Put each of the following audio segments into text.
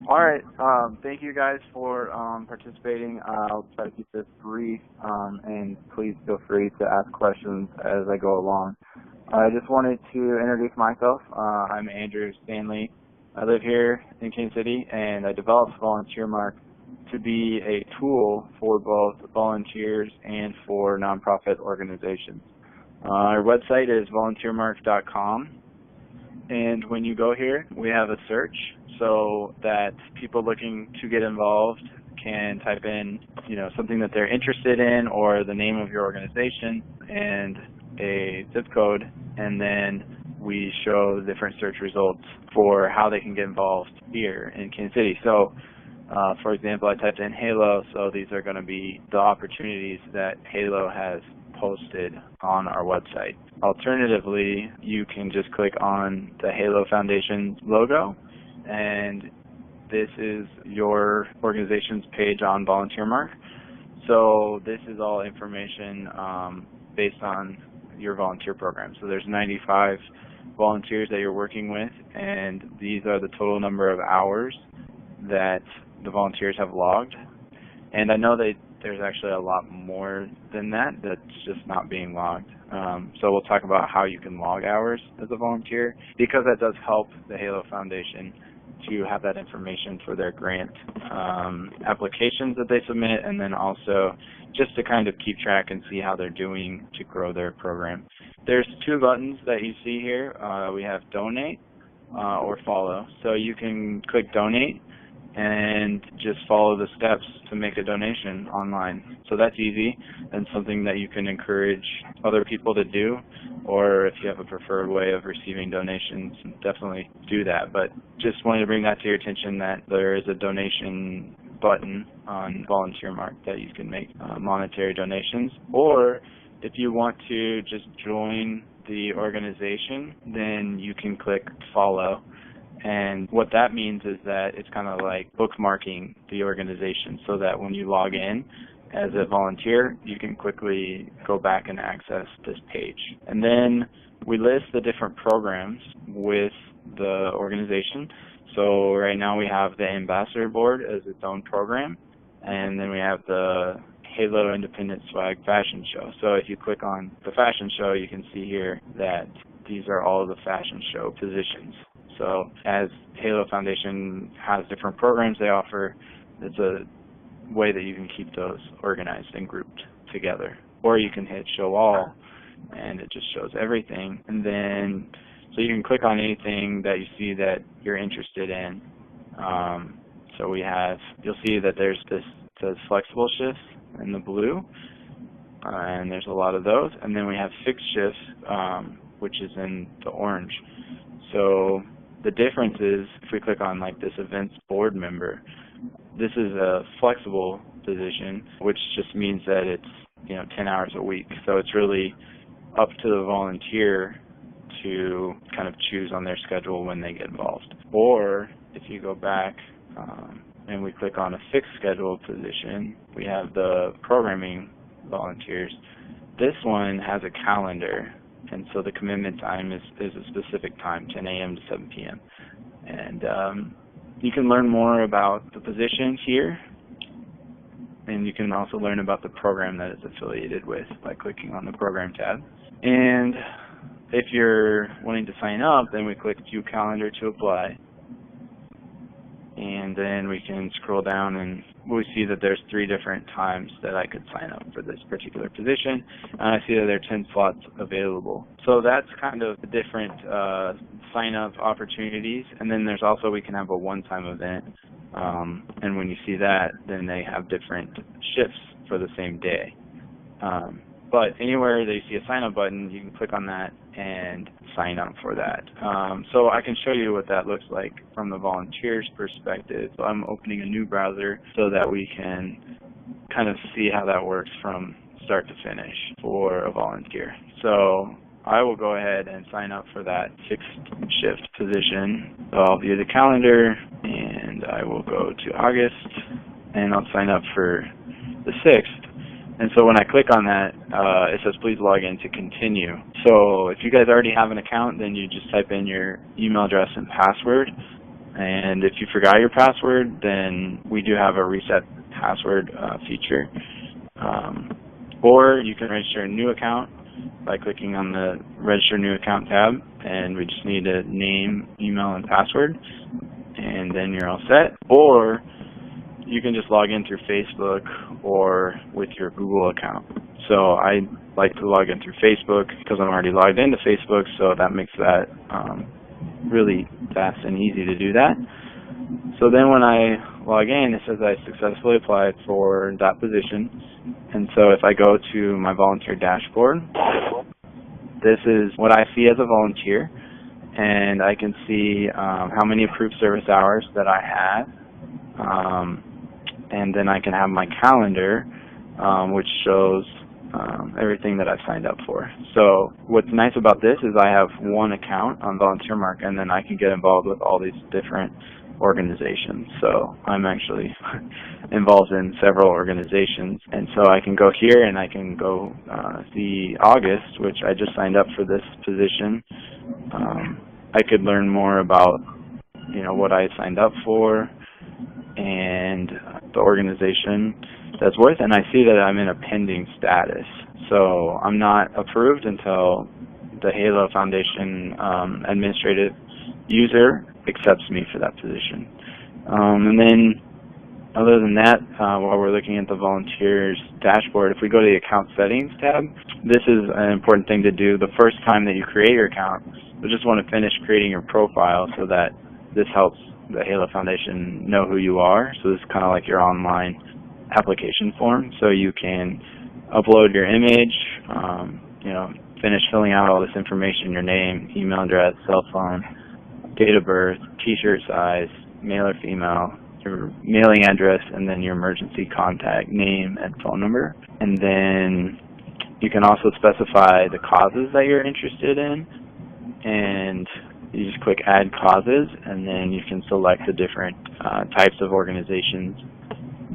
All right. Thank you guys for participating. I'll try to keep this brief, and please feel free to ask questions as I go along. I just wanted to introduce myself. I'm Andrew Stanley. I live here in Kansas City, and I developed VolunteerMark to be a tool for both volunteers and for nonprofit organizations. Our website is volunteermark.com, and when you go here, we have a search so that people looking to get involved can type in, something that they're interested in or the name of your organization and a zip code, and then we show different search results for how they can get involved here in Kansas City. So, for example, I typed in Halo, so these are going to be the opportunities that Halo has posted on our website. Alternatively, you can just click on the Halo Foundation logo, and this is your organization's page on VolunteerMark. So this is all information based on your volunteer program. So there's 95 volunteers that you're working with, and these are the total number of hours that the volunteers have logged. And I know that there's actually a lot more than that that's just not being logged. So we'll talk about how you can log hours as a volunteer, because that does help the Halo Foundation to have that information for their grant applications that they submit, and then also just to kind of keep track and see how they're doing to grow their program. There's two buttons that you see here. We have donate or follow. So you can click donate and just follow the steps to make a donation online. So that's easy and something that you can encourage other people to do, or if you have a preferred way of receiving donations, definitely do that. But just wanted to bring that to your attention that there is a donation button on VolunteerMark that you can make monetary donations. Or if you want to just join the organization, then you can click follow. And what that means is that it's kind of like bookmarking the organization, so that when you log in as a volunteer, you can quickly go back and access this page. And then we list the different programs with the organization. So right now we have the Ambassador Board as its own program, and then we have the Halo Independent Swag Fashion Show. So if you click on the fashion show, you can see here that these are all the fashion show positions. So as Halo Foundation has different programs they offer, it's a way that you can keep those organized and grouped together. Or you can hit show all, and it just shows everything. And then, so you can click on anything that you see that you're interested in. So we have, you'll see that there's this, says flexible shifts in the blue, and there's a lot of those. And then we have fixed shifts, which is in the orange. So the difference is, if we click on like this events board member, this is a flexible position, which just means that it's 10 hours a week. So it's really up to the volunteer to kind of choose on their schedule when they get involved. Or if you go back and we click on a fixed schedule position, we have the programming volunteers. This one has a calendar, and so the commitment time is a specific time, 10 a.m. to 7 p.m. And you can learn more about the position here, and you can also learn about the program that it's affiliated with by clicking on the program tab. And if you're wanting to sign up, then we click View Calendar to apply. And then we can scroll down, and we see that there's 3 different times that I could sign up for this particular position. And I see that there are 10 slots available. So that's kind of the different sign-up opportunities. And then there's also, we can have a one-time event. And when you see that, then they have different shifts for the same day. But anywhere that you see a sign-up button, you can click on that and sign up for that. So I can show you what that looks like from the volunteer's perspective. So I'm opening a new browser so that we can kind of see how that works from start to finish for a volunteer. So I will go ahead and sign up for that fixed shift position. So I'll view the calendar, and I will go to August, and I'll sign up for the 6th. And so when I click on that, it says please log in to continue. So if you guys already have an account, then you just type in your email address and password, And if you forgot your password, then we do have a reset password feature. Or you can register a new account by clicking on the Register New Account tab, and we just need a name, email, and password, and then you're all set. Or you can just log in through Facebook or with your Google account. So I like to log in through Facebook because I'm already logged into Facebook, so that makes that really fast and easy to do that. So then when I log in, it says I successfully applied for that position. And so if I go to my volunteer dashboard, this is what I see as a volunteer, and I can see how many approved service hours that I had, and then I can have my calendar, which shows everything that I've signed up for. So what's nice about this is I have one account on VolunteerMark, and then I can get involved with all these different organizations. So I'm actually involved in several organizations, and so I can go here and I can go see August, which I just signed up for this position. I could learn more about what I signed up for and the organization that's with, and I see that I'm in a pending status. So I'm not approved until the Halo Foundation administrative user accepts me for that position. And then other than that, while we're looking at the volunteers dashboard, if we go to the account settings tab, this is an important thing to do the first time that you create your account. You just want to finish creating your profile so that this helps the Halo Foundation know who you are. So this is kind of like your online application form. So you can upload your image, finish filling out all this information, your name, email address, cell phone, date of birth, t-shirt size, male or female, your mailing address, and then your emergency contact name and phone number. And then you can also specify the causes that you're interested in, and you just click Add Causes, and then you can select the different types of organizations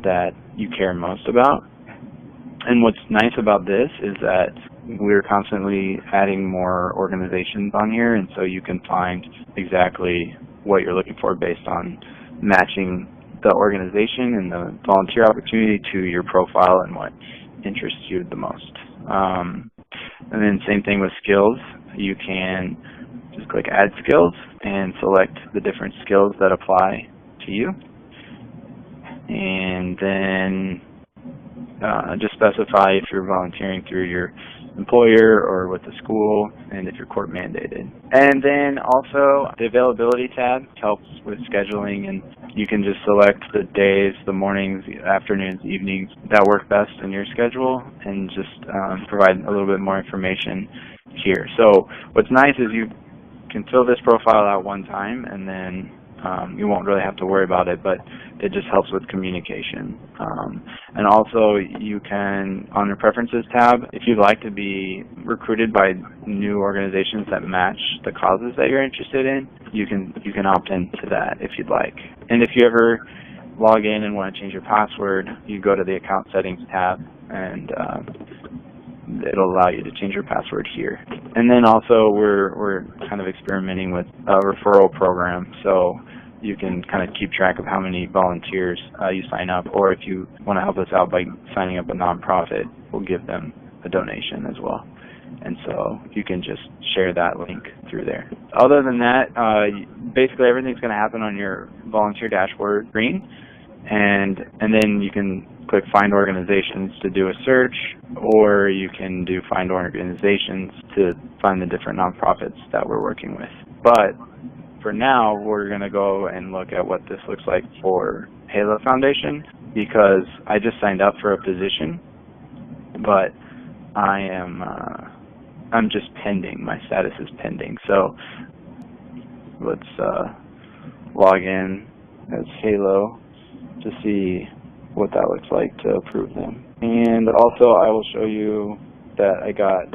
that you care most about. And what's nice about this is that we're constantly adding more organizations on here, and so you can find exactly what you're looking for based on matching the organization and the volunteer opportunity to your profile and what interests you the most. And then same thing with skills. You can just click Add Skills and select the different skills that apply to you. And then just specify if you're volunteering through your employer or with the school, and if you're court mandated. And then also the availability tab helps with scheduling, and you can just select the days, the mornings, afternoons, evenings that work best in your schedule, and just provide a little bit more information here. So what's nice is you can fill this profile out one time, and then you won't really have to worry about it, but it just helps with communication. And also you can, on your Preferences tab, if you'd like to be recruited by new organizations that match the causes that you're interested in, you can opt into that if you'd like. And if you ever log in and want to change your password, you go to the Account Settings tab, and it'll allow you to change your password here. And then also we're kind of experimenting with a referral program, so you can kind of keep track of how many volunteers you sign up, or if you want to help us out by signing up a nonprofit, we'll give them a donation as well. And so you can just share that link through there. Other than that, basically everything's going to happen on your volunteer dashboard screen, and then you can click Find Organizations to do a search, or you can do Find Organizations to find the different nonprofits that we're working with. But for now, we're going to go and look at what this looks like for Halo Foundation, because I just signed up for a position, but I'm just pending. My status is pending. So let's log in as Halo to see what that looks like to approve them. And also I will show you that I got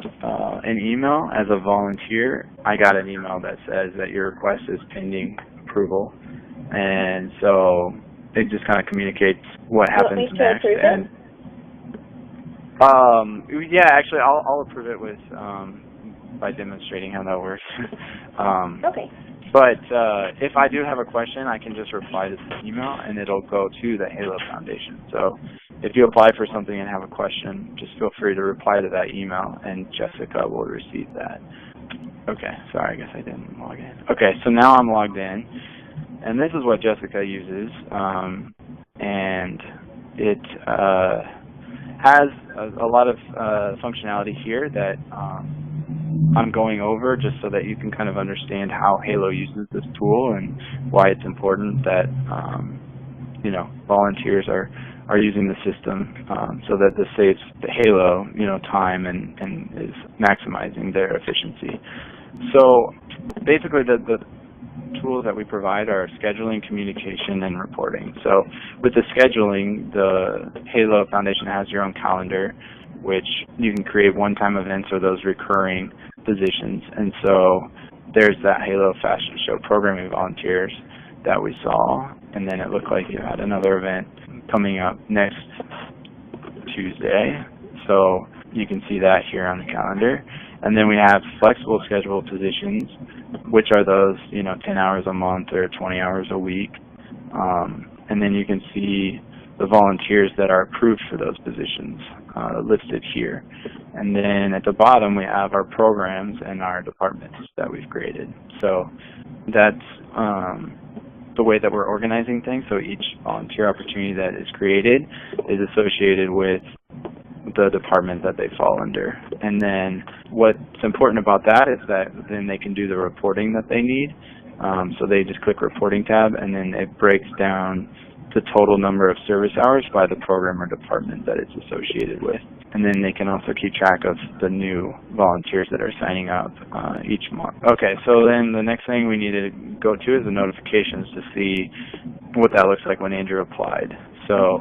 an email as a volunteer. I got an email that says that your request is pending approval, and so it just kind of communicates what happens next. And yeah, actually I'll approve it with by demonstrating how that works. Okay. But if I do have a question, I can just reply to this email, and it'll go to the Halo Foundation. So if you apply for something and have a question, just feel free to reply to that email, and Jessica will receive that. Okay, sorry, I guess I didn't log in. Okay, so now I'm logged in, and this is what Jessica uses, and it has a lot of functionality here that I'm going over just so that you can kind of understand how Halo uses this tool and why it's important that you know, volunteers are using the system so that this saves the Halo, you know, time and is maximizing their efficiency. So basically the tools that we provide are scheduling, communication, and reporting. So with the scheduling, the Halo Foundation has your own calendar, which you can create one-time events or those recurring positions. And so there's that Halo Fashion Show programming volunteers that we saw, and then it looked like you had another event coming up next Tuesday. So you can see that here on the calendar. And then we have flexible schedule positions, which are those, you know, 10 hours a month or 20 hours a week. And then you can see the volunteers that are approved for those positions listed here. And then at the bottom we have our programs and our departments that we've created. So that's the way that we're organizing things. So each volunteer opportunity that is created is associated with the department that they fall under. And then what's important about that is that then they can do the reporting that they need. So they just click reporting tab, and then it breaks down the total number of service hours by the program or department that it's associated with. And then they can also keep track of the new volunteers that are signing up each month. Okay, so then the next thing we need to go to is the notifications to see what that looks like when Andrew applied. So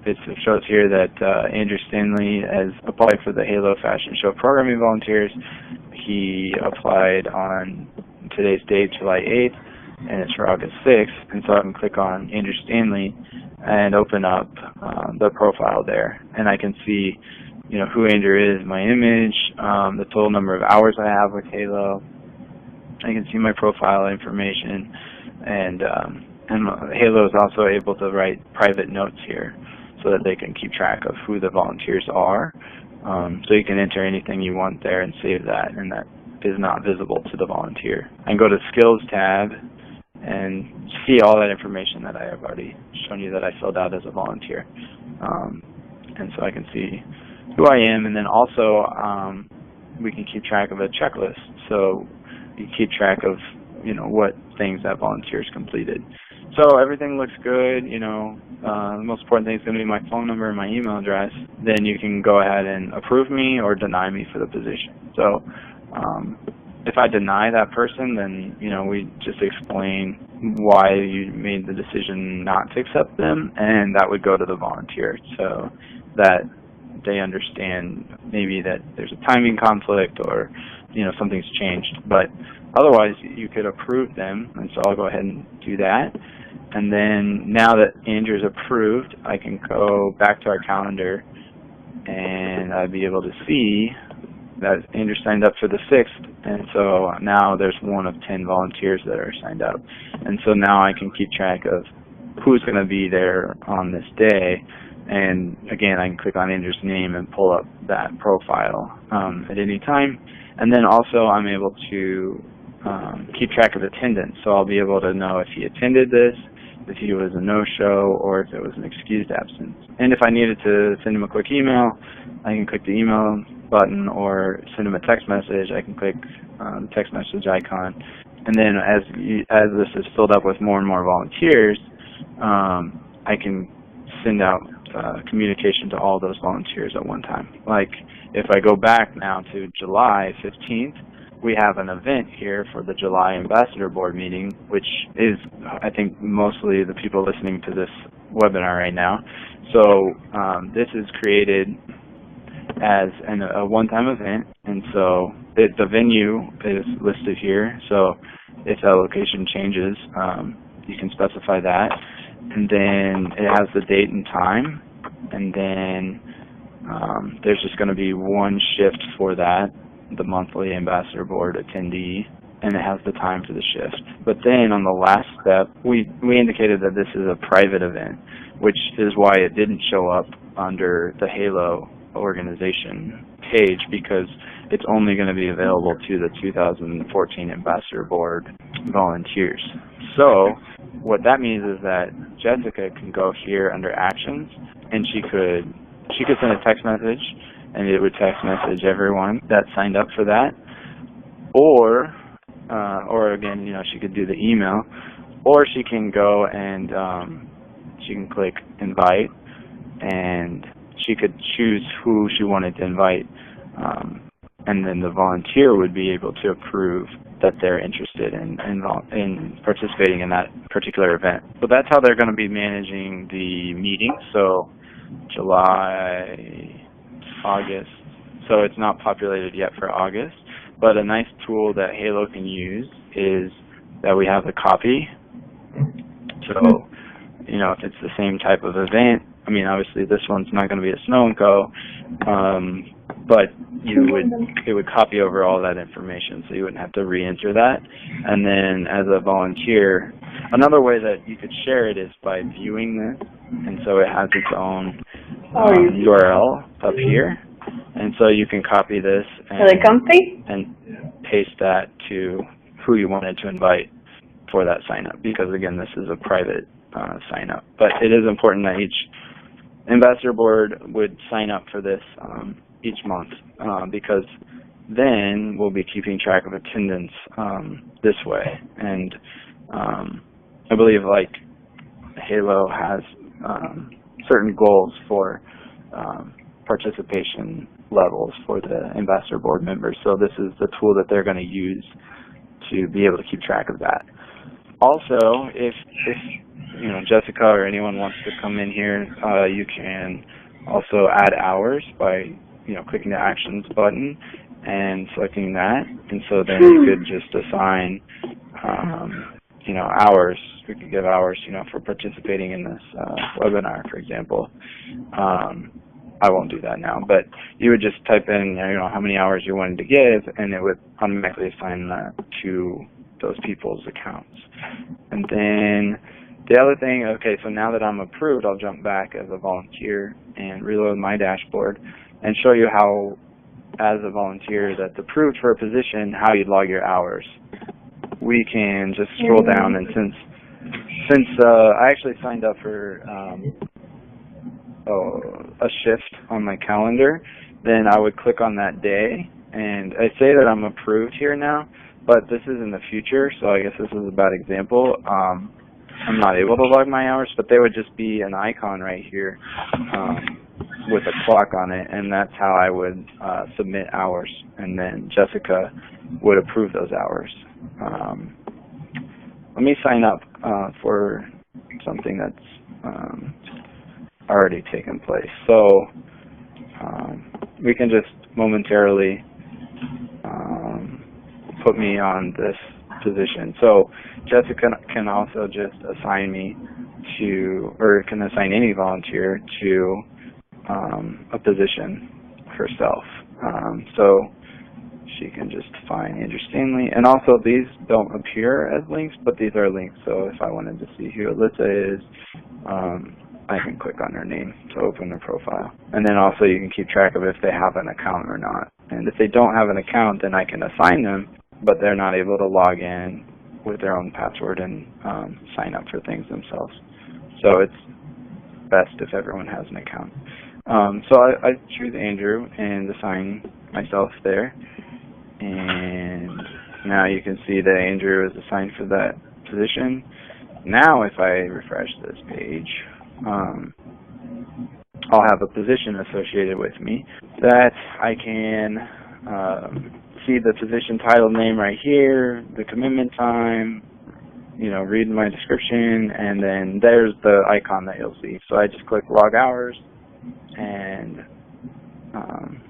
it shows here that Andrew Stanley has applied for the Halo Fashion Show programming volunteers. He applied on today's date, July 8th, and it's for August 6th. And so I can click on Andrew Stanley and open up the profile there, and I can see, you know, who Andrew is, my image, the total number of hours I have with Halo. I can see my profile information, and Halo is also able to write private notes here so that they can keep track of who the volunteers are. So you can enter anything you want there and save that, and that is not visible to the volunteer. I can go to Skills tab and see all that information that I have already shown you that I filled out as a volunteer. And so I can see who I am, and then also we can keep track of a checklist. So you keep track of, you know, what things that volunteers completed. So everything looks good, you know. The most important thing is going to be my phone number and my email address. Then you can go ahead and approve me or deny me for the position. So if I deny that person, then, you know, we just explain why you made the decision not to accept them, and that would go to the volunteer so that they understand maybe that there's a timing conflict or, you know, something's changed. But otherwise, you could approve them, and so I'll go ahead and do that. And then now that Andrew's approved, I can go back to our calendar, and I'll be able to see that Andrew signed up for the 6th, and so now there's one of 10 volunteers that are signed up. And so now I can keep track of who's going to be there on this day, and again, I can click on Andrew's name and pull up that profile at any time. And then also I'm able to keep track of attendance, so I'll be able to know if he attended this, if he was a no-show, or if it was an excused absence. And if I needed to send him a quick email, I can click the email button, or send him a text message. I can click the text message icon. And then as this is filled up with more and more volunteers, I can send out communication to all those volunteers at one time. Like if I go back now to July 15th, we have an event here for the July Ambassador Board meeting, which is, I think, mostly the people listening to this webinar right now. So this is created as a one-time event, and so the venue is listed here. So if that location changes, you can specify that. And then it has the date and time, and then there's just going to be one shift for that, the monthly Ambassador Board attendee, and it has the time for the shift. But then on the last step, we indicated that this is a private event, which is why it didn't show up under the Halo organization page, because it's only going to be available to the 2014 Ambassador Board volunteers. So what that means is that Jessica can go here under Actions, and she could send a text message, and it would text message everyone that signed up for that, or again, she could do the email, or she can go and she can click invite, and she could choose who she wanted to invite, and then the volunteer would be able to approve that they're interested in participating in that particular event. So that's how they're going to be managing the meeting. So July, August. So it's not populated yet for August. But a nice tool that Halo can use is that we have a copy. So, if it's the same type of event, obviously this one's not going to be a Snow and Co., but it would copy over all that information, so you wouldn't have to re-enter that. And then as a volunteer, another way that you could share it is by viewing this, and so it has its own URL up here, and so you can copy this and paste that to who you wanted to invite for that sign up, because again, this is a private sign up. But it is important that each Ambassador Board would sign up for this each month, because then we'll be keeping track of attendance this way. And I believe Halo has certain goals for participation levels for the Ambassador Board members. So this is the tool that they're going to use to be able to keep track of that. Also, if Jessica or anyone wants to come in here, you can also add hours by clicking the Actions button and selecting that, and so then you could just assign hours. We could give hours for participating in this webinar, for example. I won't do that now, but you would just type in how many hours you wanted to give, and it would automatically assign that to those people's accounts. And then the other thing, okay, so now that I'm approved, I'll jump back as a volunteer and reload my dashboard and show you how, as a volunteer that's approved for a position, how you'd log your hours. We can just scroll down, and since I actually signed up for a shift on my calendar, then I would click on that day, and I say that I'm approved here now, but this is in the future, so I guess this is a bad example. I'm not able to log my hours, but there would just be an icon right here with a clock on it, and that's how I would submit hours, and then Jessica would approve those hours. Let me sign up for something that's already taken place. So we can just momentarily put me on this position. So Jessica can also just assign me to, or can assign any volunteer to a position herself. So she can just find Andrew Stanley. And also these don't appear as links, but these are links. So if I wanted to see who Alyssa is, I can click on her name to open their profile. And then also you can keep track of if they have an account or not. And if they don't have an account, then I can assign them, but they're not able to log in with their own password and sign up for things themselves. So it's best if everyone has an account. So I choose Andrew and assign myself there. And now you can see that Andrew is assigned for that position. Now if I refresh this page, I'll have a position associated with me that I can see the position title name right here, the commitment time, read my description, and then there's the icon that you'll see. So I just click log hours, and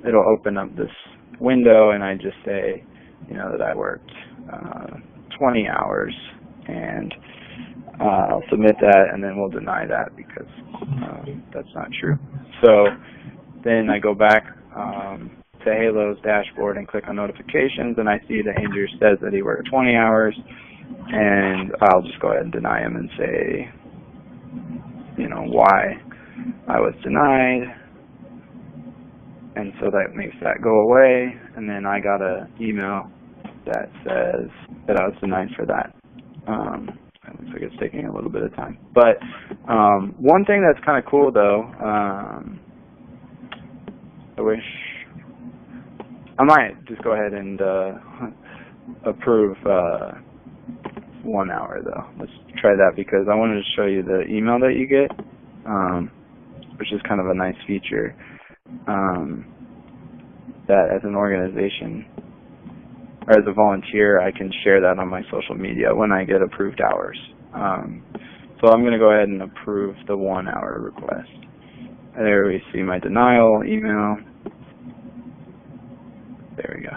it'll open up this window, and I just say, that I worked 20 hours, and I'll submit that, and then we'll deny that because that's not true. So then I go back to Halo's dashboard and click on notifications, and I see that Andrew says that he worked 20 hours, and I'll just go ahead and deny him and say, you know, why I was denied. And so that makes that go away, and then I got an email that says that I was denied for that. It looks like it's taking a little bit of time. But one thing that's kind of cool, though, I wish I might just go ahead and approve 1 hour, though. Let's try that, because I wanted to show you the email that you get, which is kind of a nice feature. That as an organization or as a volunteer, I can share that on my social media when I get approved hours. So I'm going to go ahead and approve the 1 hour request. There we see my denial email. There we go.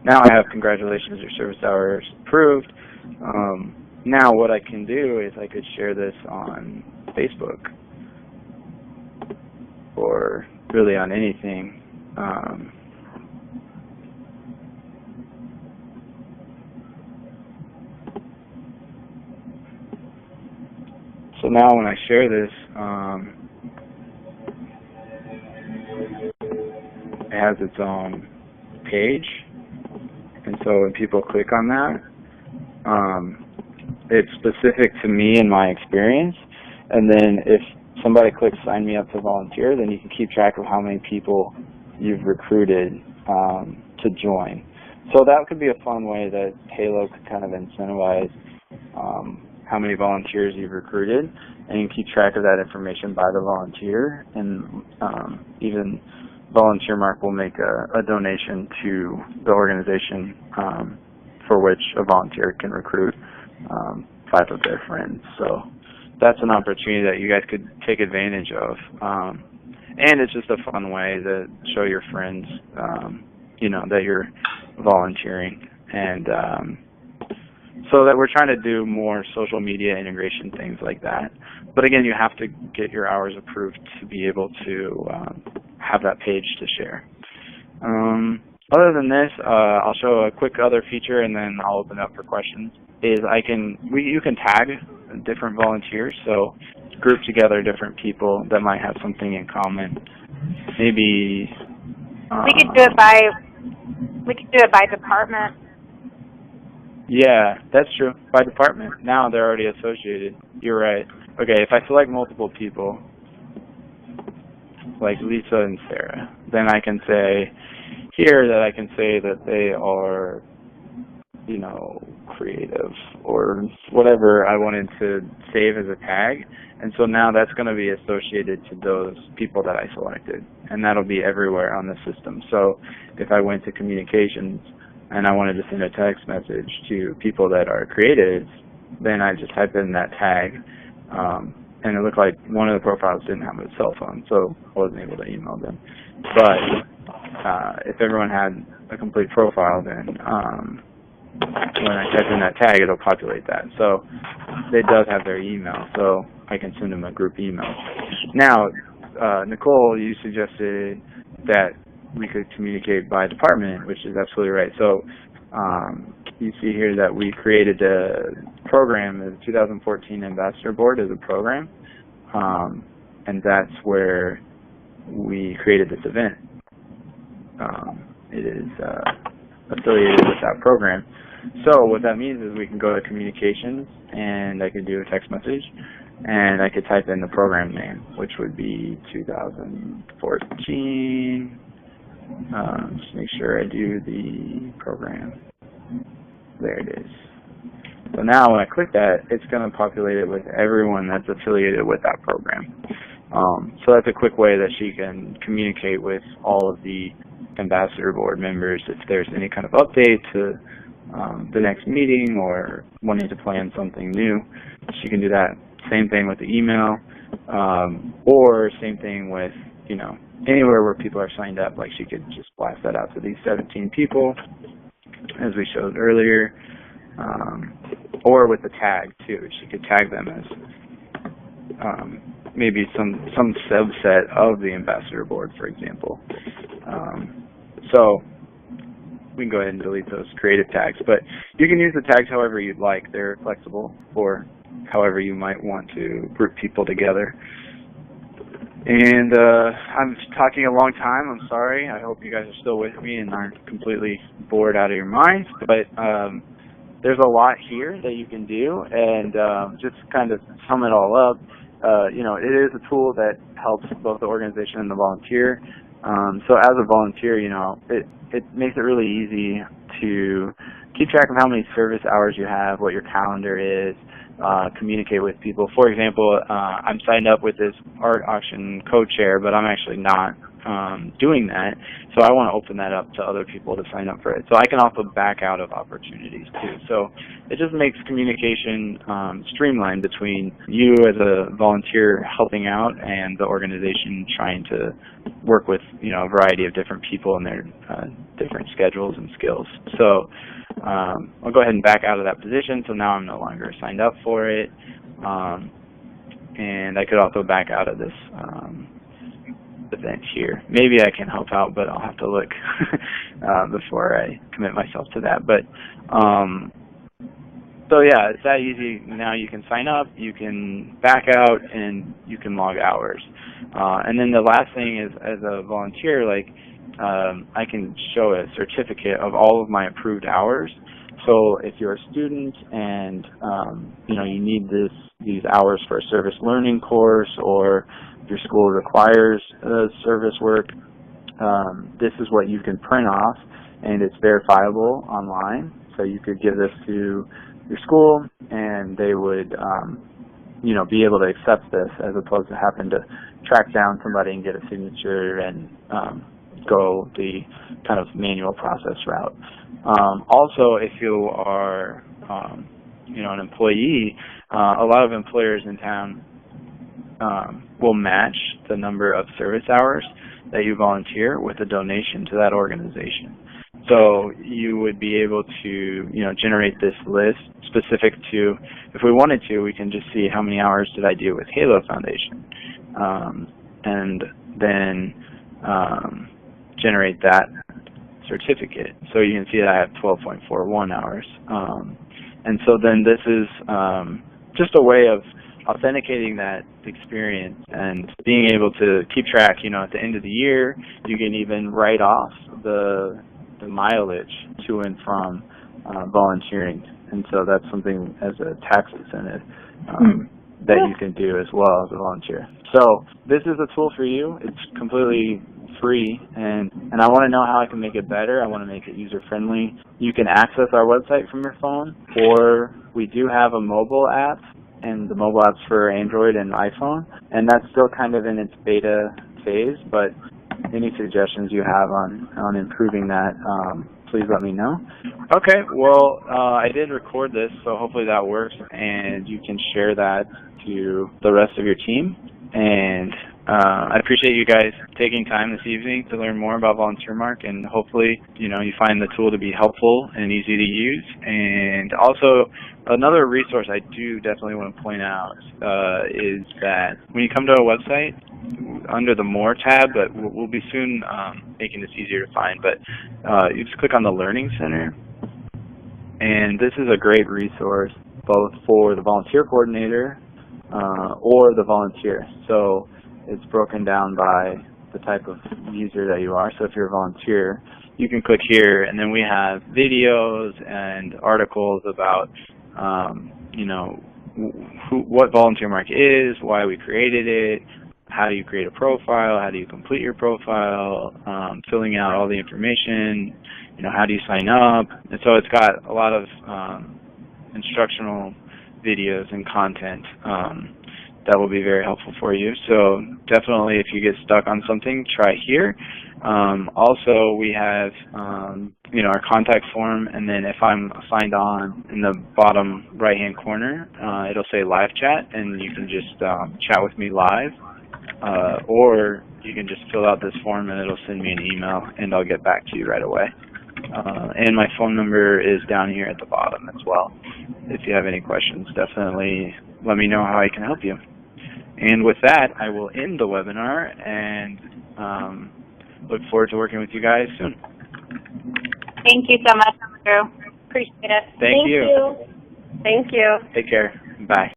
Now I have congratulations, your service hours approved. Now what I can do is I could share this on Facebook or really on anything. So now when I share this, it has its own page, and so when people click on that, it's specific to me and my experience, and then if somebody clicks sign me up to volunteer, then you can keep track of how many people you've recruited to join. So that could be a fun way that Halo could kind of incentivize how many volunteers you've recruited, and you can keep track of that information by the volunteer, and even VolunteerMark will make a donation to the organization for which a volunteer can recruit 5 of their friends. So that's an opportunity that you guys could take advantage of, and it's just a fun way to show your friends, you know, that you're volunteering, and so that we're trying to do more social media integration, things like that. But again, you have to get your hours approved to be able to have that page to share. Other than this, I'll show a quick other feature, and then I'll open up for questions. Is you can tag different volunteers, so group together different people that might have something in common. Maybe we could do it by department. Yeah, that's true. By department. Now they're already associated. You're right. Okay, if I select multiple people, like Lisa and Sarah, then I can say here that I can say that they are, you know, creative or whatever I wanted to save as a tag. And so now that's going to be associated to those people that I selected, and that'll be everywhere on the system. So if I went to communications and I wanted to send a text message to people that are creatives, then I just type in that tag, and it looked like one of the profiles didn't have a cell phone, so I wasn't able to email them. But if everyone had a complete profile, then when I type in that tag, it'll populate that. So it does have their email, so I can send them a group email. Now, Nicole, you suggested that we could communicate by department, which is absolutely right. So you see here that we created a program, the 2014 Ambassador Board is a program, and that's where we created this event. It is affiliated with that program. So what that means is we can go to communications, and I could do a text message, and I could type in the program name, which would be 2014. Just make sure I do the program. There it is. So now when I click that, it's going to populate it with everyone that's affiliated with that program. So that's a quick way that she can communicate with all of the Ambassador Board members if there's any kind of update to the next meeting or wanting to plan something new. She can do that. Same thing with the email, or same thing with, you know, anywhere where people are signed up. Like she could just blast that out to these 17 people, as we showed earlier, or with the tag too. She could tag them as maybe some subset of the Ambassador Board, for example. So we can go ahead and delete those creative tags, but you can use the tags however you'd like. They're flexible for however you might want to group people together. And I'm talking a long time. I'm sorry. I hope you guys are still with me and aren't completely bored out of your minds. But there's a lot here that you can do, and just kind of sum it all up. It is a tool that helps both the organization and the volunteer. So as a volunteer, it makes it really easy to keep track of how many service hours you have, what your calendar is, communicate with people. For example, I'm signed up with this art auction co-chair, but I'm actually not doing that. So I want to open that up to other people to sign up for it. So I can also back out of opportunities too. So it just makes communication streamlined between you as a volunteer helping out and the organization trying to work with a variety of different people and their different schedules and skills. So I'll go ahead and back out of that position. So now I'm no longer signed up for it. And I could also back out of this event here. Maybe I can help out, but I'll have to look before I commit myself to that. But so yeah, it's that easy. Now you can sign up, you can back out, and you can log hours. And then the last thing is, as a volunteer, I can show a certificate of all of my approved hours. So if you're a student and you need these hours for a service learning course, or your school requires service work, this is what you can print off, and it's verifiable online. So you could give this to your school, and they would be able to accept this, as opposed to having to track down somebody and get a signature and go the kind of manual process route. Also, if you are an employee, a lot of employers in town will match the number of service hours that you volunteer with a donation to that organization. So you would be able to generate this list specific to, if we wanted to, we can just see how many hours did I do with Halo Foundation, and then generate that certificate. So you can see that I have 12.41 hours. And so then this is just a way of authenticating that experience and being able to keep track. At the end of the year, you can even write off the mileage to and from volunteering. And so that's something as a tax incentive that you can do as well as a volunteer. So this is a tool for you. It's completely free, and I want to know how I can make it better. I want to make it user-friendly. You can access our website from your phone, or we do have a mobile app, and the mobile app's for Android and iPhone, and that's still kind of in its beta phase, but any suggestions you have on improving that, please let me know. Okay, well, I did record this, so hopefully that works, and you can share that to the rest of your team. And I appreciate you guys taking time this evening to learn more about VolunteerMark, and hopefully, you find the tool to be helpful and easy to use. And also, another resource I do definitely want to point out is that when you come to our website, under the More tab, but we'll be soon making this easier to find, but you just click on the Learning Center, and this is a great resource both for the volunteer coordinator or the volunteer. So it's broken down by the type of user that you are. So if you're a volunteer, you can click here, and then we have videos and articles about what VolunteerMark is, why we created it, how do you create a profile, how do you complete your profile, filling out all the information, how do you sign up. And so it's got a lot of instructional videos and content that will be very helpful for you. So definitely, if you get stuck on something, try here. Also, we have our contact form, and then if I'm signed on, in the bottom right-hand corner, it'll say live chat, and you can just chat with me live, or you can just fill out this form, and it'll send me an email, and I'll get back to you right away. And my phone number is down here at the bottom as well. If you have any questions, definitely let me know how I can help you. And with that, I will end the webinar and look forward to working with you guys soon. Thank you so much, Andrew. Appreciate it. Thank you. Thank you. Take care. Bye.